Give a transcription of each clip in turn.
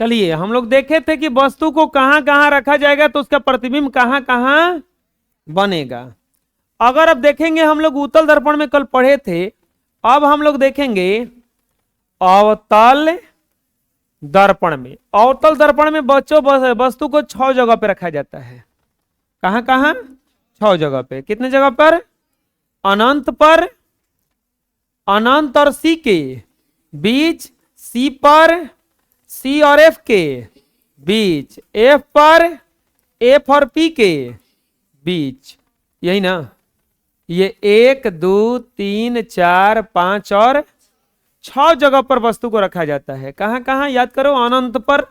चलिए हम लोग देखे थे कि वस्तु को कहां कहां रखा जाएगा तो उसका प्रतिबिंब कहां कहां बनेगा। अगर अब देखेंगे हम लोग उत्तल दर्पण में कल पढ़े थे, अब हम लोग देखेंगे अवतल दर्पण में। अवतल दर्पण में बच्चों वस्तु को 6 जगह पे रखा जाता है। कहां कहां? 6 जगह पे। कितने जगह पर? अनंत पर, अनंत और सी के बीच, सी पर, सी और एफ के बीच, एफ पर, एफ और पी के बीच। यही ना? ये 1 2 3 4 5 और 6 जगह पर वस्तु को रखा जाता है। कहां कहां? याद करो। अनंत पर,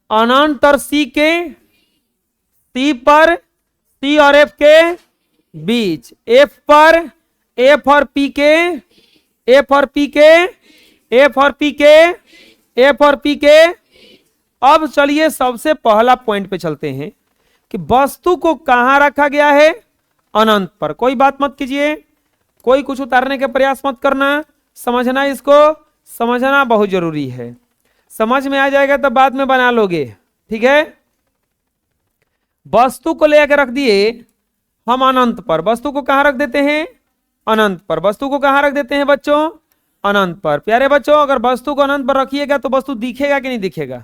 अनंत और सी के, सी पर, सी और एफ के बीच, एफ पर, एफ और पी के, एफ और पी के, एफ और पी के, एफ और पी के। अब चलिए सबसे पहला पॉइंट पे चलते हैं कि वस्तु को कहां रखा गया है? अनंत पर। कोई बात मत कीजिए, कोई कुछ उतारने का प्रयास मत करना, समझना, इसको समझना बहुत जरूरी है। समझ में आ जाएगा तो बाद में बना लोगे, ठीक है। वस्तु को लेकर रख दिए हम अनंत पर। वस्तु को कहां रख देते हैं? अनंत पर। वस्तु को कहां रख देते हैं बच्चों? अनंत पर। प्यारे बच्चों, अगर वस्तु को अनंत पर रखिएगा तो वस्तु दिखेगा कि नहीं दिखेगा?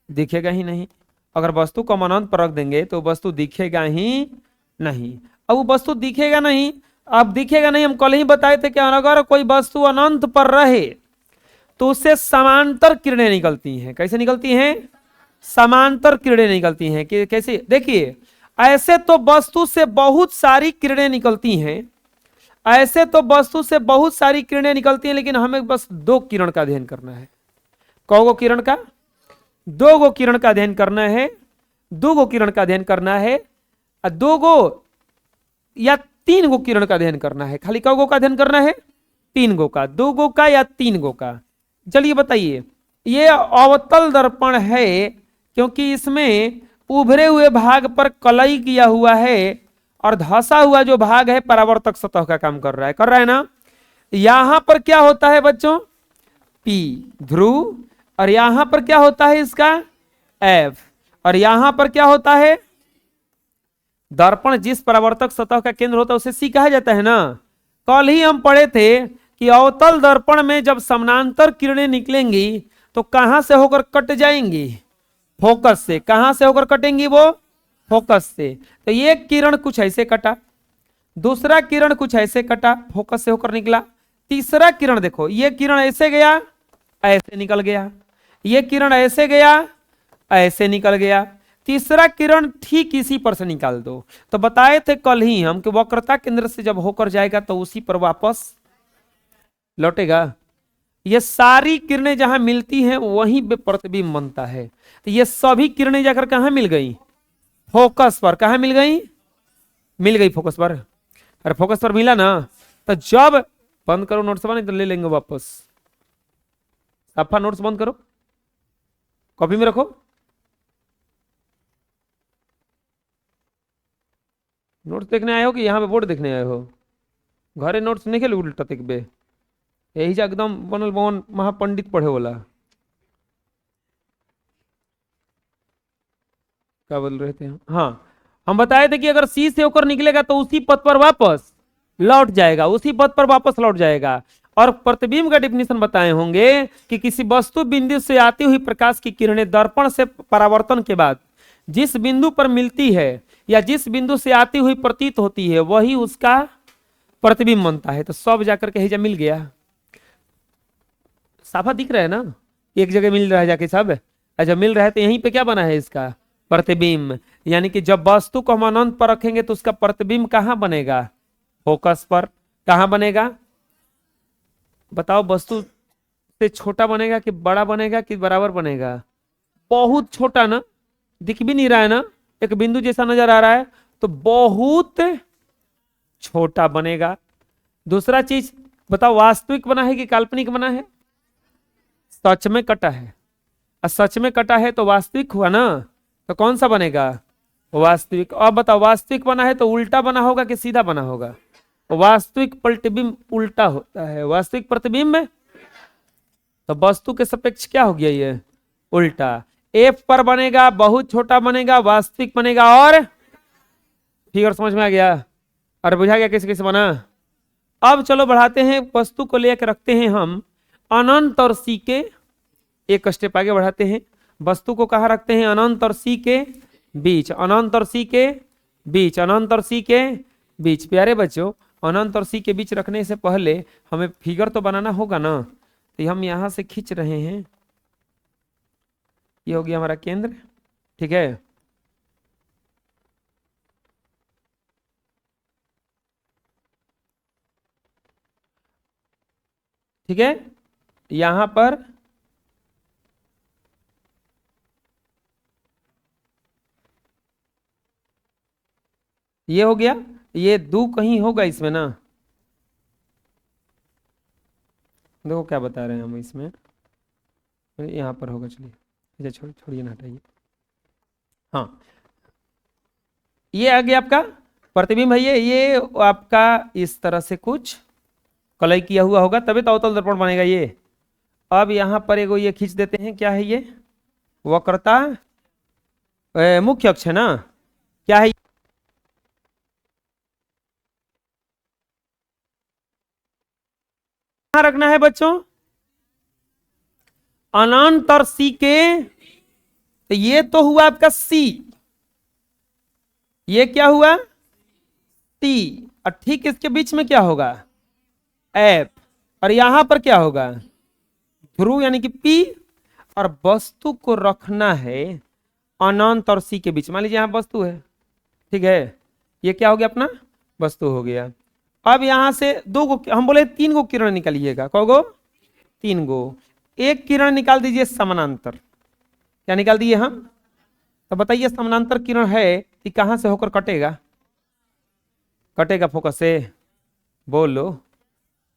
दिखेगा ही नहीं। अगर वस्तु को हम अनंत पर रख देंगे तो वस्तु दिखेगा ही नहीं। अब वो वस्तु दिखेगा नहीं, अब दिखेगा नहीं, हम कल ही बताए थे कि अगर कोई वस्तु अनंत पर रहे तो उससे समांतर किरणें निकलती हैं। कैसे निकलती हैं? समांतर किरणें निकलती हैं। कि कैसे? देखिए, ऐसे तो वस्तु से बहुत सारी किरणें निकलती हैं, ऐसे तो वस्तु से बहुत सारी किरणें निकलती हैं, लेकिन हमें बस 2 किरण का अध्ययन करना है। कौगो किरण का? 2 गो किरण का अध्ययन करना है। 2 गो किरण का अध्ययन करना है, 2 गो या 3 गो किरण का अध्ययन करना है। खाली कौ गो का अध्ययन करना है? 3 गो का, 2 गो का या 3 गो का। चलिए बताइए, ये अवतल दर्पण है क्योंकि इसमें उभरे हुए भाग पर कलई किया हुआ है और धंसा हुआ जो भाग है परावर्तक सतह का काम कर रहा है ना। यहां पर क्या होता है बच्चों? पी ध्रुव, और यहां पर क्या होता है इसका? एफ, और यहां पर क्या होता है? दर्पण जिस परावर्तक सतह का केंद्र होता है उसे सी कहा जाता है ना। कल ही हम पढ़े थे कि अवतल दर्पण में जब समानांतर किरणें निकलेंगी तो कहां से होकर कट जाएंगी? फोकस से। कहां से होकर कटेंगी वो? फोकस से। तो ये किरण कुछ ऐसे कटा, दूसरा किरण कुछ ऐसे कटा, फोकस से होकर निकला। तीसरा किरण देखो, ये किरण ऐसे गया, ऐसे निकल गया, ये किरण ऐसे गया, ऐसे निकल गया, तीसरा किरण ठीक इसी पर से निकाल दो। तो बताए थे कल ही हम कि वक्रता केंद्र से जब होकर जाएगा तो उसी पर वापस लौटेगा। ये सारी किरणें जहां मिलती हैं वहीं पे प्रतिबिंब बनता है। तो ये सभी किरणें जाकर कहां मिल गई? फोकस पर। कहां मिल गई? मिल गई फोकस पर। अरे फोकस पर मिला ना, तो जब बंद करो नोट्स, नहीं तो ले लेंगे वापस। सफा नोट्स बंद करो, कॉपी में रखो। नोट्स देखने आए हो कि यहाँ पे बोर्ड देखने आए हो? घरे नोट्स नहीं खेल उल्टा देखबे, यही जा एकदम बनल बन महापंडित पढ़े वाला। क्या बोल रहे थे? हाँ, हम बताए थे कि अगर सी से होकर निकलेगा तो उसी पथ पर वापस लौट जाएगा, उसी पथ पर वापस लौट जाएगा। और प्रतिबिंब का डिफिनेशन बताए होंगे कि किसी वस्तु बिंदु से आती हुई प्रकाश की किरणें दर्पण से परावर्तन के बाद जिस बिंदु पर मिलती है या जिस बिंदु से आती हुई प्रतीत होती है वही उसका प्रतिबिंब बनता है। तो सब जाकर के हिजा मिल गया। साफा दिख रहा है ना? एक जगह मिल रहा है जाके सब। अच्छा, मिल रहा है तो यहीं पे क्या बना है इसका? प्रतिबिंब। यानी कि जब वस्तु को हम अनंत पर रखेंगे तो उसका प्रतिबिंब कहां बनेगा? फोकस पर। कहां बनेगा? बताओ, वस्तु से छोटा बनेगा कि बड़ा बनेगा कि बराबर बनेगा? बहुत छोटा ना, दिख भी नहीं रहा है ना, एक बिंदु जैसा नजर आ रहा है, तो बहुत छोटा बनेगा। दूसरा चीज बताओ, वास्तविक बना है कि काल्पनिक बना है? सच में कटा है, और सच में कटा है तो वास्तविक हुआ ना, तो कौन सा बनेगा? वास्तविक। अब बताओ, वास्तविक बना है तो उल्टा बना होगा कि सीधा बना होगा? वास्तविक प्रतिबिंब उल्टा होता है, वास्तविक प्रतिबिंब में। तो वस्तु के सापेक्ष क्या हो गया? ये उल्टा। एफ पर बनेगा बहुत छोटा बनेगा, वास्तविक बनेगा और फिगर। समझ में आ गया? और बुझा गया कैसे कैसे बना? अब चलो बढ़ाते हैं, वस्तु को लेकर रखते हैं हम अनंत और सी के, एक स्टेप आगे बढ़ाते हैं। वस्तु को कहाँ रखते हैं? अनंत और सी के बीच, अनंत और सी के बीच, अनंत और सी के बीच। प्यारे बच्चों, अनंत और सी के बीच रखने से पहले हमें फिगर तो बनाना होगा ना, तो हम यहां से खींच रहे हैं, ये हो गया हमारा केंद्र, ठीक है। ठीक है, यहां पर ये हो गया, ये दो कहीं होगा इसमें ना, देखो क्या बता रहे हैं हम इसमें, यहां पर होगा। चलिए अच्छा, छोड़िए ना, हटाइए। हाँ, ये आ गया आपका प्रतिबिंब है, ये आपका इस तरह से कुछ कलई किया हुआ होगा, तभी तो अवतल दर्पण बनेगा ये। अब यहां पर एगो ये खींच देते हैं, क्या है ये? वक्रता मुख्य अक्ष है ना, क्या है? कहां रखना है बच्चों? अनंत और सी के, तो ये तो हुआ आपका सी, ये क्या हुआ? टी। और ठीक इसके बीच में क्या होगा? एफ। और यहां पर क्या होगा? ध्रुव यानी कि पी। और वस्तु को रखना है अनंत और सी के बीच। मान लीजिए यहां वस्तु है, ठीक है, ये क्या हो गया अपना? वस्तु हो गया। अब यहां से दो गो, हम बोले तीन गो किरण निकालिएगा, कौ गो? तीन गो। एक किरण निकाल दीजिए समानांतर, क्या निकाल दिए हम? तो बताइए समानांतर किरण है कि कहां से होकर कटेगा? कटेगा फोकस से, बोलो।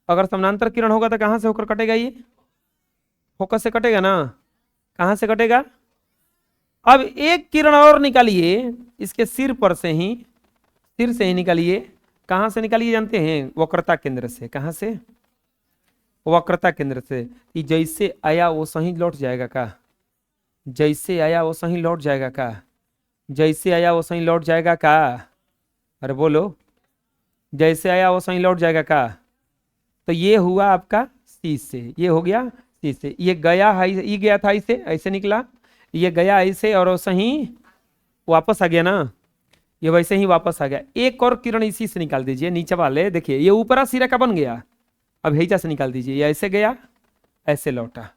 अगर समानांतर किरण होगा तो कहां से होकर कटेगा? ये फोकस से कटेगा ना, कहां से कटेगा? अब एक किरण और निकालिए इसके सिर पर से ही, सिर से ही निकालिए। कहां से निकालिए जानते हैं? वक्रता केंद्र से। कहां से? वक्रता केंद्र से। कि जैसे आया वो सही लौट जाएगा का? जैसे आया वो सही लौट जाएगा का? जैसे आया वो सही लौट जाएगा का? अरे बोलो, जैसे आया वो सही लौट जाएगा का? तो ये हुआ आपका सी से, ये हो गया सी से, ये गया है, ये गया था इसे, ऐसे निकला, ये गया ऐसे और वैसे ही वापस आ गया ना, ये वैसे ही वापस आ गया। एक और किरण इसी से निकाल दीजिए, नीचे वाले देखिए, ये ऊपरा सिरा का बन गया, अब हेजा से निकाल दीजिए, ये ऐसे गया ऐसे लौटा,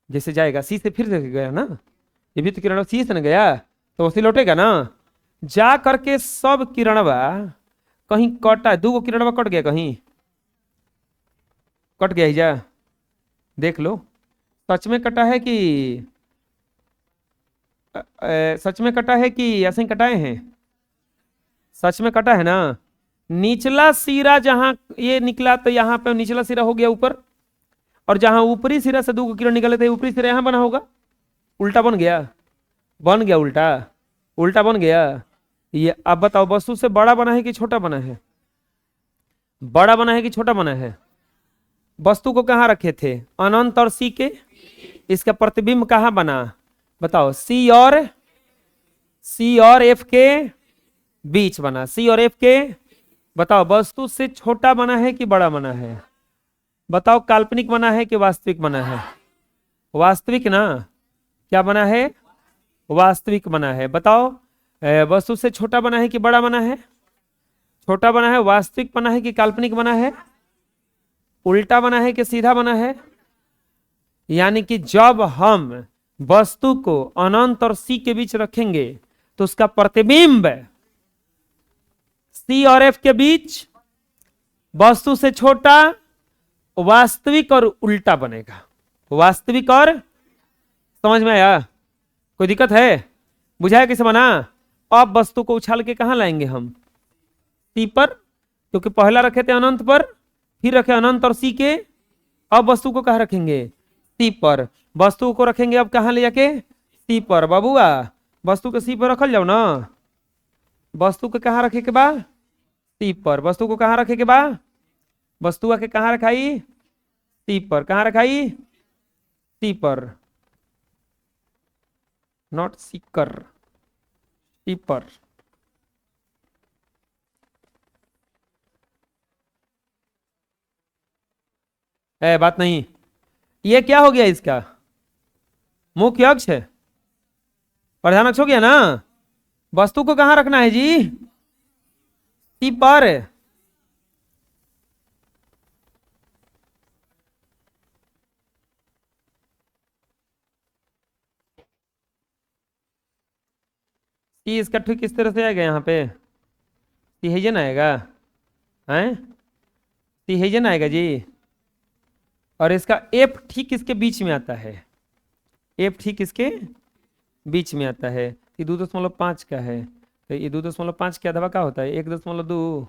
जैसे जाएगा सी से फिर से गया ना, ये भी तो किरण सी से न गया, तो वैसे लौटेगा ना। जा करके सब किरणवा कहीं कटा, दो गो किरणवा कट गया, कहीं कट गया, जा देख लो, सच में कटा है कि सच में कटा है कि ऐसे ही कटाए हैं? सच में कटा है ना। निचला सिरा जहां ये निकला, तो यहां पे निचला सिरा हो गया ऊपर, और जहां ऊपरी सिरा से दो किरण निकले थे, ऊपरी सिरा यहां बना होगा, उल्टा बन गया, बन गया उल्टा, उल्टा बन गया। ये अब बताओ, वस्तु से बड़ा बना है कि छोटा बना है? बड़ा बना है कि छोटा बना है? वस्तु को कहां रखे थे? अनंत और सी के। इसका प्रतिबिंब कहां बना? बताओ, सी और एफ के बीच बना, सी और एफ के। बताओ, वस्तु से छोटा बना है कि बड़ा बना है? बताओ, काल्पनिक बना है कि वास्तविक बना है? वास्तविक ना, क्या बना है? वास्तविक बना है। बताओ, वस्तु से छोटा बना है कि बड़ा बना है? छोटा बना है। वास्तविक बना है कि काल्पनिक बना है? उल्टा बना है कि सीधा बना है? यानी कि जब हम वस्तु को अनंत और सी के बीच रखेंगे तो उसका प्रतिबिंब सी और एफ के बीच, वस्तु से छोटा, वास्तविक और उल्टा बनेगा। वास्तविक और, समझ में आया? कोई दिक्कत है? बुझाया कैसे बना? अब वस्तु को उछाल के कहां लाएंगे हम? सी पर, क्योंकि पहला रखे थे अनंत पर, फिर रखे अनंत और सी के, अब वस्तु को कहां रखेंगे? सी पर। वस्तु को रखेंगे अब कहां ले जाके? सी पर। बाबूआ, वस्तु के सी पर रखल जाओ ना, वस्तु के कहां रखे के बा? सी पर। वस्तु को कहां रखे के बा? वस्तु आके कहां रखाई? सी पर। कहां रखाई? सी पर। नॉट सीकर, सीपर। है बात नहीं, ये क्या हो गया इसका, मुख्य अक्ष है, प्रधान अक्ष हो गया ना। वस्तु को कहां रखना है जी, सी पर। सी इसका ठीक किस तरह से आएगा यहाँ पे, सिहेजन आएगा, हैं सिहेजन आएगा जी। और इसका एफ ठीक इसके बीच में आता है, एफ ठीक इसके बीच में आता है। ये 2.5 का है, तो ये 2.5 के अथवा का होता है 1.2,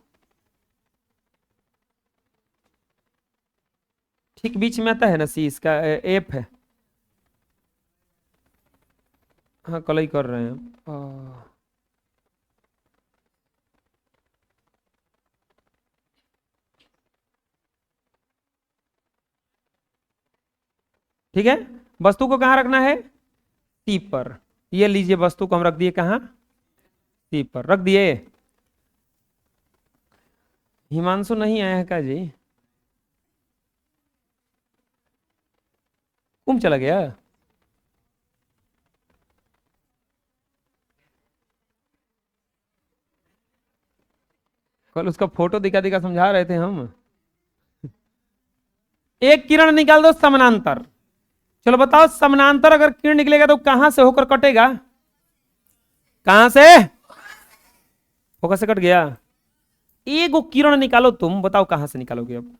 ठीक बीच में आता है ना सी, इसका एफ है। हाँ कल ही कर रहे हैं ठीक है। वस्तु को कहाँ रखना है, सी पर। ये लीजिए वस्तु को हम रख दिए कहाँ, सी पर रख दिए। हिमांशु नहीं आया है का जी, कुम चला गया। कल उसका फोटो दिखा दिखा समझा रहे थे हम। एक किरण निकाल दो समानांतर, चलो बताओ समानांतर अगर किरण निकलेगा तो कहां से होकर कटेगा, कहां से, फोकस से कट गया। एक किरण निकालो तुम, बताओ कहां से निकालोगे अब,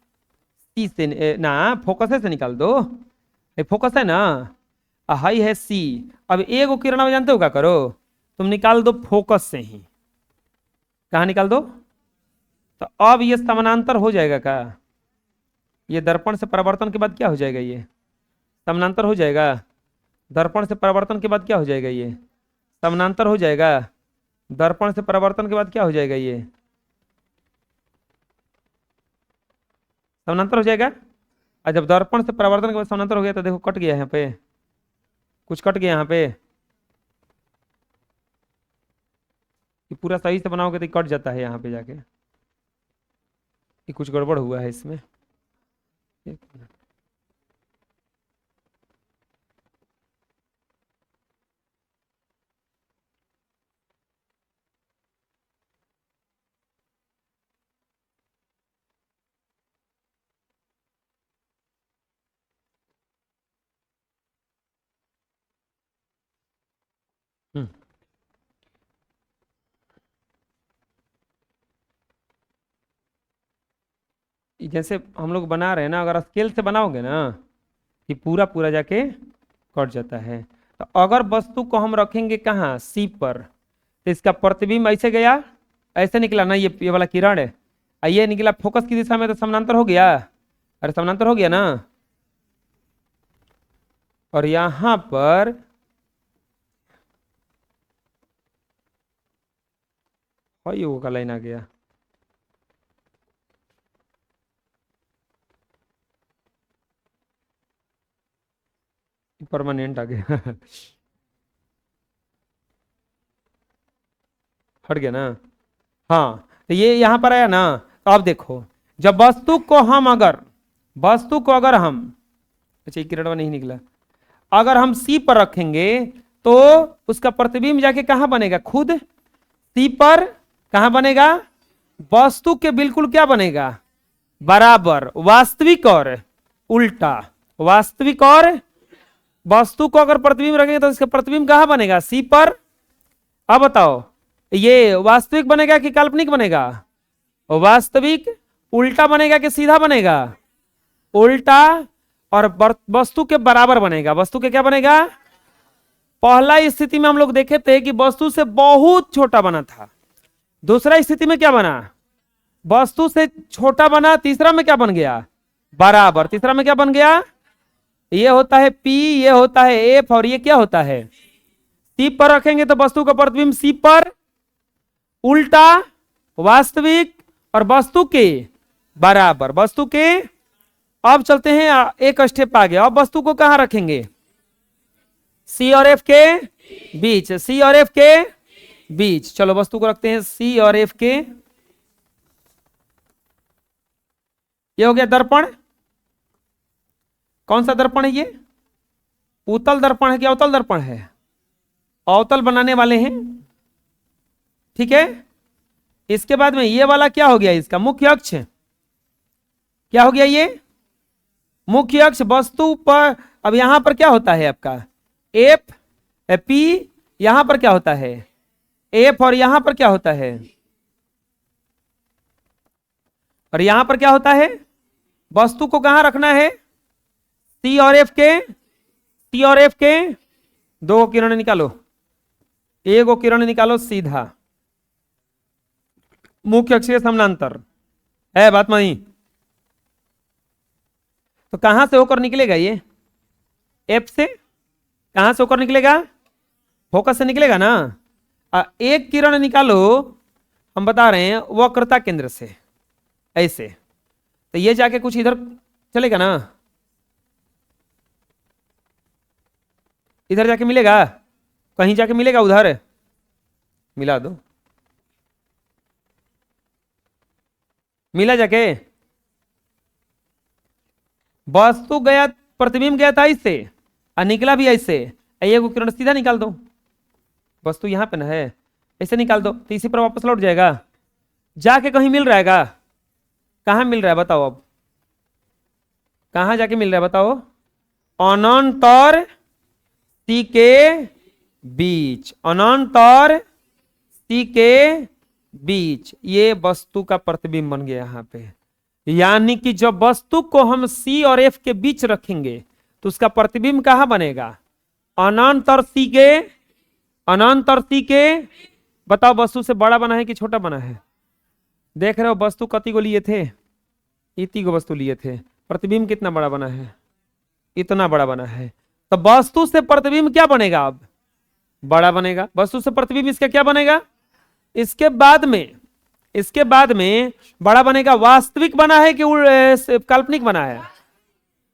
सी से ना, फोकस से निकाल दो, फोकस है ना, हाई है सी। अब एक किरण में जानते हो क्या करो, तुम निकाल दो फोकस से ही, कहा निकाल दो, तो अब ये समानांतर हो जाएगा क्या, ये दर्पण से परावर्तन के बाद क्या हो जाएगा, ये समानांतर हो जाएगा। दर्पण से परावर्तन के बाद क्या हो जाएगा, ये समानांतर हो जाएगा। दर्पण से परावर्तन के बाद क्या हो जाएगा, ये समानांतर हो जाएगा। और जब दर्पण से परावर्तन के बाद समानांतर हो गया तो देखो कट गया यहाँ पे, कुछ कट गया यहाँ पे, ये पूरा सही से बनाओगे तो कट जाता है यहाँ पे जाके, ये कुछ गड़बड़ हुआ है इसमें। एक मिनट। जैसे हम लोग बना रहे हैं ना, अगर स्केल से बनाओगे ना कि पूरा पूरा जाके कट जाता है। तो अगर वस्तु को हम रखेंगे कहाँ, सी पर, तो इसका प्रतिबिंब ऐसे गया, ऐसे निकला ना, ये वाला किरण है, ये निकला फोकस की दिशा में, तो समानांतर हो गया, अरे समानांतर हो गया ना। और यहां पर यो का लाइन आ गया, परमानेंट आ गया हट गया ना। हाँ तो ये यहां पर आया ना, तो अब देखो जब वस्तु को हम अगर, वस्तु को अगर हम, अच्छा ये किरण नहीं निकला, अगर हम सी पर रखेंगे तो उसका प्रतिबिंब जाके कहां बनेगा, खुद सी पर कहां बनेगा, वस्तु के बिल्कुल क्या बनेगा, बराबर, वास्तविक और उल्टा, वास्तविक और, वस्तु को अगर प्रतिबिंब रखेंगे तो इसका प्रतिबिंब कहां बनेगा, सी पर। अब बताओ ये वास्तविक बनेगा कि काल्पनिक बनेगा, वास्तविक। उल्टा बनेगा कि सीधा बनेगा, उल्टा। और वस्तु के बराबर बनेगा, वस्तु के क्या बनेगा। पहला स्थिति में हम लोग देखे थे कि वस्तु से बहुत छोटा बना था, दूसरा स्थिति में क्या बना, वस्तु से छोटा बना, तीसरा में क्या बन गया, बराबर, तीसरा में क्या बन गया, ये होता है P, ये होता है F, और ये क्या होता है, सी पर रखेंगे तो वस्तु का प्रतिबिंब सी पर, उल्टा, वास्तविक, और वस्तु के बराबर, वस्तु के। अब चलते हैं एक स्टेप आगे, अब वस्तु को कहां रखेंगे, सी और एफ के बीच, सी और एफ के बीच। चलो वस्तु को रखते हैं सी और एफ के। ये हो गया दर्पण। कौन सा दर्पण है ये? उत्तल दर्पण है कि अवतल दर्पण है? अवतल बनाने वाले हैं, ठीक है। इसके बाद में ये वाला क्या हो गया? इसका मुख्य अक्ष क्या हो गया? ये मुख्य अक्ष वस्तु पर। अब यहां पर क्या होता है आपका? F P. यहां पर क्या होता है? एफ। और यहां पर क्या होता है? और यहां पर क्या होता है? वस्तु को कहां रखना है? सी और एफ के। सी और एफ के दो किरण निकालो, एक किरण निकालो सीधा मुख्य अक्ष के समानांतर है। बात मानी? तो कहां से होकर निकलेगा ये? एफ से। कहां से होकर निकलेगा? फोकस से निकलेगा ना। एक किरण निकालो, हम बता रहे हैं वक्रता केंद्र से ऐसे, तो ये जाके कुछ इधर चलेगा ना, इधर जाके मिलेगा, कहीं जाके मिलेगा उधर। मिला दो, मिला जाके। वस्तु गया, प्रतिबिंब गया था इससे और निकला भी ऐसे। ये को किरण सीधा निकाल दो, वस्तु यहां पे ना है, ऐसे निकाल दो तो इसी पर वापस लौट जाएगा। जाके कहीं मिल रहेगा। कहां मिल रहा है बताओ? अब कहां जाके मिल रहा है बताओ? अनंत और सी के बीच। अनंत और सी के बीच ये वस्तु का प्रतिबिंब बन गया यहां पे। यानी कि जब वस्तु को हम सी और एफ के बीच रखेंगे तो उसका प्रतिबिंब कहां बनेगा? अनंत और सी के। अनंत और सी के। बताओ वस्तु से बड़ा बना है कि छोटा बना है? देख रहे हो वस्तु कति को लिए थे? इतनी को वस्तु लिए थे। प्रतिबिंब कितना बड़ा बना है? इतना बड़ा बना है। तो वस्तु से प्रतिबिंब क्या बनेगा? अब बड़ा बनेगा। वस्तु से प्रतिबिंब इसका क्या बनेगा? इसके बाद में बड़ा बनेगा। वास्तविक बना है कि काल्पनिक बना है?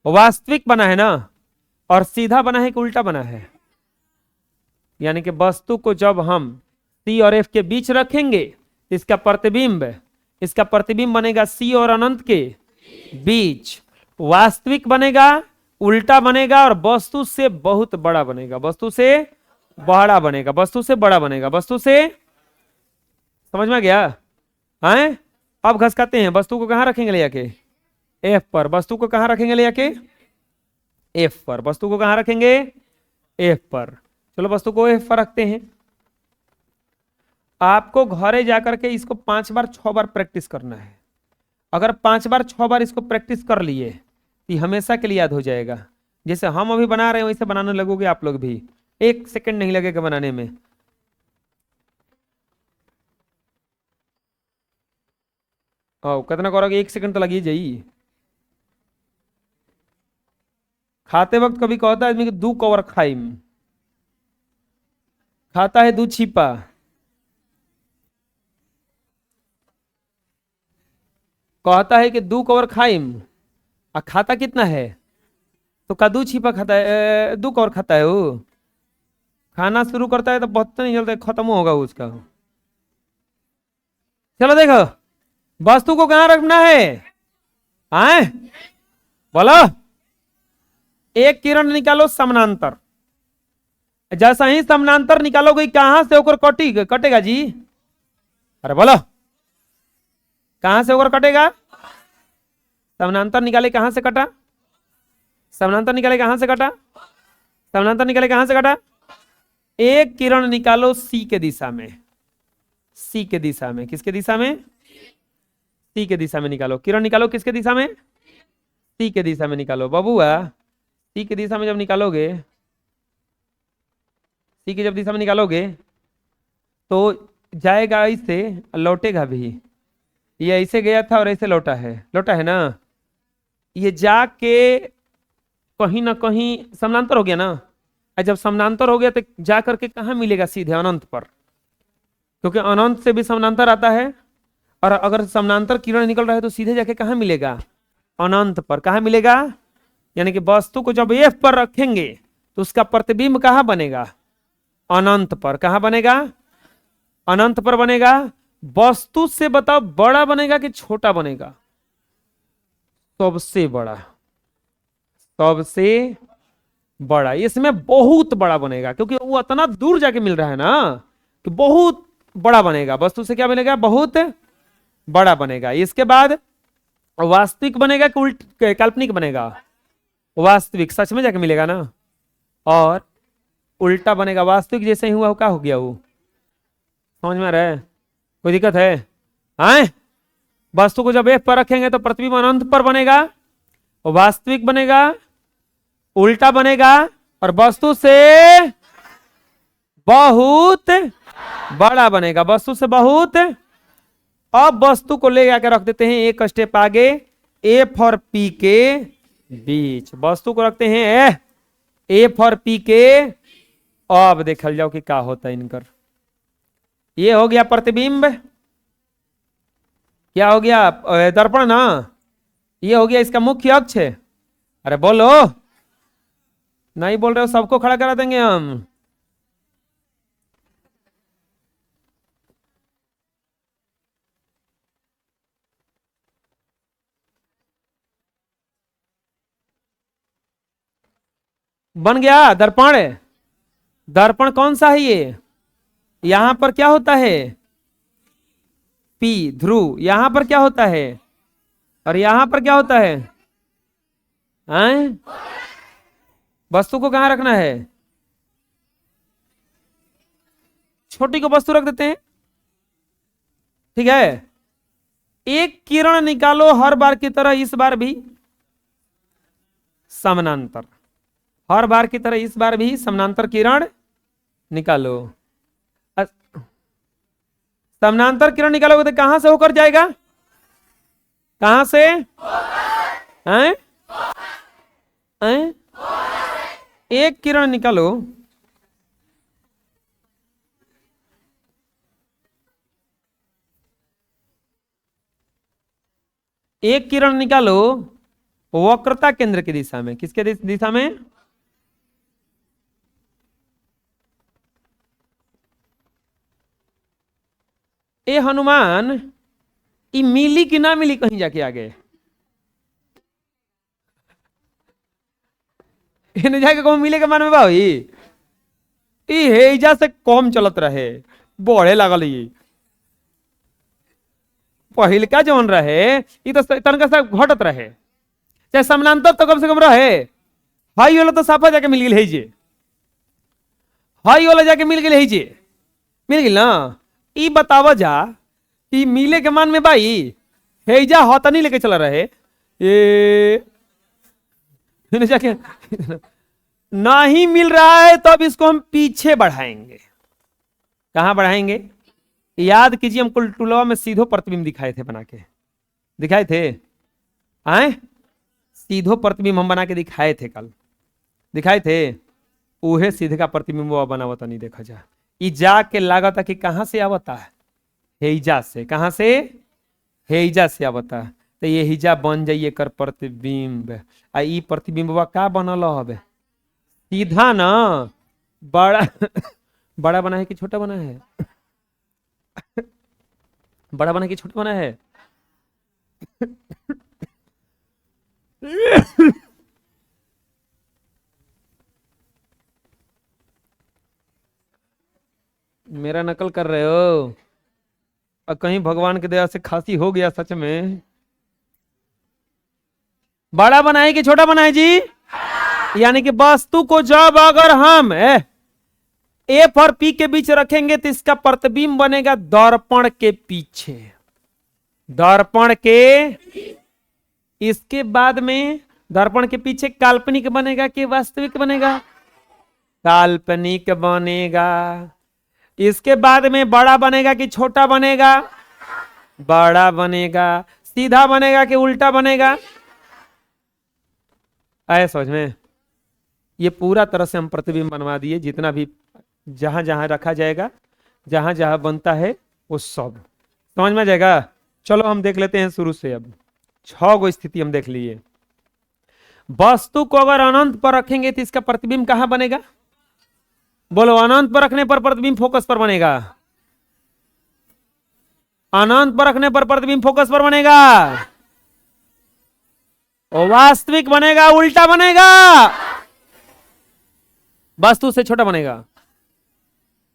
वास्तविक बना है ना। और सीधा बना है कि उल्टा बना है? यानी कि वस्तु को जब हम सी और एफ के बीच रखेंगे इसका प्रतिबिंब बनेगा सी और अनंत के बीच। वास्तविक बनेगा, उल्टा बनेगा और वस्तु से बहुत बड़ा बनेगा। वस्तु से बड़ा बनेगा। वस्तु से बड़ा बनेगा। वस्तु से, समझ में गया? हैं? अब घसकाते हैं। वस्तु को कहां रखेंगे ले जाके? एफ पर। वस्तु को कहां रखेंगे ले जाके? एफ पर। वस्तु को कहां रखेंगे? एफ पर। चलो वस्तु को एफ पर रखते हैं। आपको घरे जाकर के इसको 5 बार 6 बार प्रैक्टिस करना है। अगर 5 बार 6 बार इसको प्रैक्टिस कर लिए तो हमेशा के लिए याद हो जाएगा। जैसे हम अभी बना रहे हैं वैसे बनाने लगोगे आप लोग भी। 1 सेकंड नहीं लगेगा बनाने में। कितना करोगे? 1 सेकंड तो लगी जाइए। खाते वक्त कभी कहता है आदमी कि 2 कवर खाइम, खाता है 2 छिपा। कहता है कि 2 कवर खाइम और खाता कितना है? तो का 2 छिपा खाता है, 2 कवर खाता है। वो खाना शुरू करता है तो बहुत नहीं जल्दी खत्म होगा उसका। चलो देखो वस्तु को कहां रखना है? आए बोलो। एक किरण निकालो समानांतर। जैसा ही समानांतर निकालोगे कहां से होकर कटेगा जी? अरे बोलो कहां से होकर कटेगा? समानांतर निकाले कहां से कटा? समानांतर निकाले कहां से कटा? समानांतर निकाले कहां से कटा? एक किरण निकालो सी के दिशा में। सी के दिशा में। किसके दिशा में? सी के दिशा में निकालो। किरण निकालो किसके दिशा में? सी के दिशा में निकालो। बबुआ सी के दिशा में जब निकालोगे, सी की जब दिशा में निकालोगे तो जाएगा ऐसे, लौटेगा भी। ये ऐसे गया था और ऐसे लौटा है। लौटा है ना। ये जाके कहीं ना कहीं समानांतर हो गया ना। और जब समानांतर हो गया तो जा करके कहां मिलेगा? सीधे अनंत पर। क्योंकि अनंत से भी समानांतर आता है। और अगर समानांतर किरण निकल रहा है तो सीधे जाके कहां मिलेगा? अनंत पर। कहां मिलेगा? यानी कि वस्तु को जब एफ पर रखेंगे तो उसका प्रतिबिंब कहां बनेगा? अनंत पर। कहां बनेगा? अनंत पर बनेगा। वस्तु से बताओ बड़ा बनेगा कि छोटा बनेगा? सबसे बड़ा। सबसे बड़ा, इसमें बहुत बड़ा बनेगा क्योंकि वो इतना दूर जाके मिल रहा है ना कि बहुत बड़ा बनेगा। वस्तु से क्या बनेगा? बहुत बड़ा बनेगा। इसके बाद वास्तविक बनेगा कि उल्ट काल्पनिक बनेगा? वास्तविक, सच में जाके मिलेगा ना। और उल्टा बनेगा, वास्तविक जैसे ही हुआ क्या हो गया वो? समझ में आ रहा है? कोई दिक्कत है? आए, वस्तु को जब एक पर रखेंगे तो प्रतिबिंब अनंत पर बनेगा, वास्तविक बनेगा, उल्टा बनेगा, और वस्तु से बहुत बड़ा बनेगा। वस्तु से बहुत। अब वस्तु को ले जाकर रख देते हैं एक स्टेप आगे, एफ और पी के बीच। वस्तु को रखते हैं एफ और पी के। अब देखल जाओ कि क्या होता है इनकर। ये हो गया प्रतिबिंब। क्या हो गया? दर्पण ना। ये हो गया इसका मुख्य अक्ष। अरे बोलो, नहीं बोल रहे हो? सबको खड़ा करा देंगे हम। बन गया दर्पण। दर्पण कौन सा है ये? यहां पर क्या होता है? पी ध्रुव। यहां पर क्या होता है? और यहां पर क्या होता है? हैं? वस्तु को कहां रखना है? छोटी को वस्तु रख देते हैं, ठीक है। एक किरण निकालो हर बार की तरह इस बार भी समानांतर। हर बार की तरह इस बार भी समानांतर किरण निकालो। समानांतर किरण निकालोगे तो कहां से होकर जाएगा? कहां से? हैं? हैं? एक किरण निकालो, एक किरण निकालो वक्रता केंद्र की दिशा में। किसके दिशा में? ए हनुमान, ई मिली कि ना मिली कहीं जाके आगे? इन्हें जाके कौन मिले के मान में भाई? ई हेजा से कम चलत रहे, बढ़े लागल। ये पहिल का जौन रहे ई तो तनका सा घटत रहे, चाहे समानांतर तो कम से कम रहे। हाई वाला तो साफा जाके मिल गई है। हाई वाला जाके मिल गई है, मिल गई ना। ई बतावा जा कि मिले के मान में भाई हेजा हतनी लेके चला रहे ये जाके नहीं मिल रहा है तो अब इसको हम पीछे बढ़ाएंगे। कहां बढ़ाएंगे? याद कीजिए, हम कुलटुलवा में सीधो प्रतिबिंब दिखाए थे, बना के दिखाए थे। आए, सीधो प्रतिबिंब हम बना के दिखाए थे, कल दिखाए थे। उहे सीधे का प्रतिबिंब बनावता नहीं देखा जा। ई जाके लागता कि कहां से आवता है? हेजा से। कहां से? हेजा से आवता। तो ये हिजा बन जाइए कर प्रतिबिंब। आ ई प्रतिबिंबवा का बनल हवे? सीधा ना। बड़ा बड़ा बना है कि छोटा बना है? बड़ा बना है कि छोटा बना है? मेरा नकल कर रहे हो? और कहीं भगवान की दया से खांसी हो गया सच में। बड़ा बनाए कि छोटा बनाए जी? यानी कि वस्तु को जब अगर हम एफ और पी के बीच रखेंगे तो इसका प्रतिबिंब बनेगा दर्पण के पीछे। दर्पण के, इसके बाद में दर्पण के पीछे काल्पनिक बनेगा कि वास्तविक बनेगा? काल्पनिक बनेगा। इसके बाद में बड़ा बनेगा कि छोटा बनेगा? बड़ा बनेगा। सीधा बनेगा कि उल्टा बनेगा? आए समझ में? ये पूरा तरह से हम प्रतिबिंब बनवा दिए। जितना भी जहां जहां रखा जाएगा, जहां जहां बनता है, वो सब समझ में आ जाएगा। चलो हम देख लेते हैं शुरू से। अब 6 गो स्थिति हम देख लिए। वस्तु को अगर अनंत पर रखेंगे तो इसका प्रतिबिंब कहां बनेगा? बोलो, अनंत पर रखने पर प्रतिबिंब फोकस पर बनेगा। अनंत पर रखने पर प्रतिबिंब फोकस पर बनेगा। और वास्तविक बनेगा उल्टा बनेगा, वस्तु से छोटा बनेगा।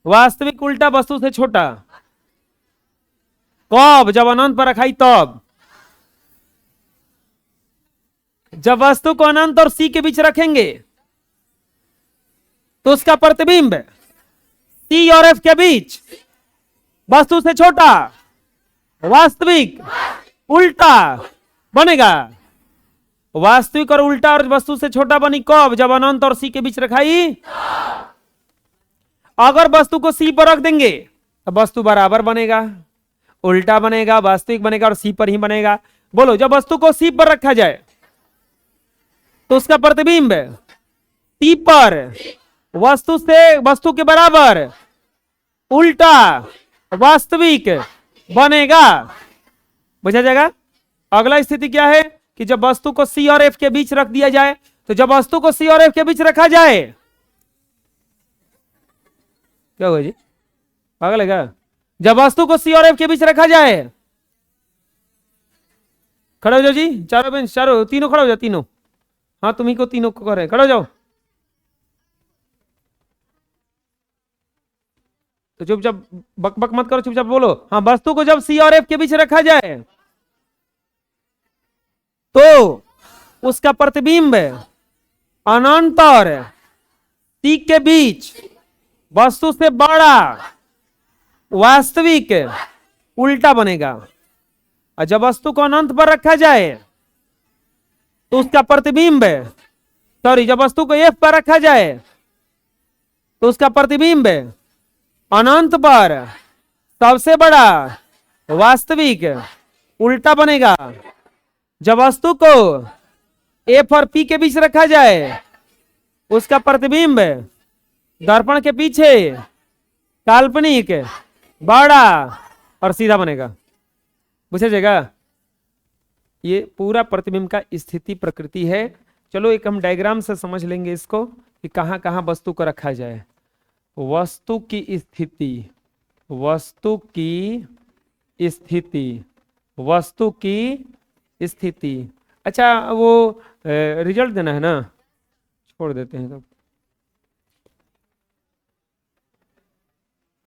वास्तविक उल्टा वस्तु से छोटा। कब? जब अनंत पर रखाई तब। जब वस्तु को अनंत और सी के बीच रखेंगे तो उसका प्रतिबिंब सी और एफ के बीच वस्तु से छोटा, वास्तविक उल्टा बनेगा। वास्तविक और उल्टा और वस्तु से छोटा बनी कब? जब अनंत और सी के बीच रखाई। अगर वस्तु को सी पर रख देंगे तो वस्तु बराबर बनेगा, उल्टा बनेगा, वास्तविक बनेगा और सी पर ही बनेगा। बोलो, जब वस्तु को सी पर रखा जाए तो उसका प्रतिबिंब सी पर वस्तु से वस्तु के बराबर उल्टा वास्तविक बनेगा। बुझा जाएगा? अगला स्थिति क्या है कि जब वस्तु को सी और एफ के बीच रख दिया जाए, तो जब वस्तु को सी और एफ के बीच रखा जाए, क्या होगा जी? पागल है क्या? जब वस्तु को सी और एफ के बीच रखा जाए, खड़े हो जाओ जी, चारों बेंच, चारों तीनों खड़े हो जाओ, तीनों। हाँ, तुम्ही को तीनों को करे, खड़े हो जाओ। तो चुपचाप बक बक मत करो, चुपचाप बोलो। हाँ, वस्तु को जब सी और एफ के बीच रखा जाए तो उसका प्रतिबिंब अनंत और सी के बीच वस्तु से बड़ा, वास्तविक उल्टा बनेगा। और जब वस्तु को अनंत पर रखा जाए तो उसका प्रतिबिंब, सॉरी, जब वस्तु को एफ पर रखा जाए तो उसका प्रतिबिंब अनंत पर सबसे बड़ा, वास्तविक उल्टा बनेगा। जब वस्तु को एफ और पी के बीच रखा जाए उसका प्रतिबिंब दर्पण के पीछे काल्पनिक, बड़ा और सीधा बनेगा। पूछा जाएगा? ये पूरा प्रतिबिंब का स्थिति प्रकृति है। चलो एक हम डायग्राम से समझ लेंगे इसको कि कहां कहां वस्तु को रखा जाए। वस्तु की स्थिति, वस्तु की स्थिति, वस्तु की स्थिति। अच्छा, वो रिजल्ट देना है ना, छोड़ देते हैं तब।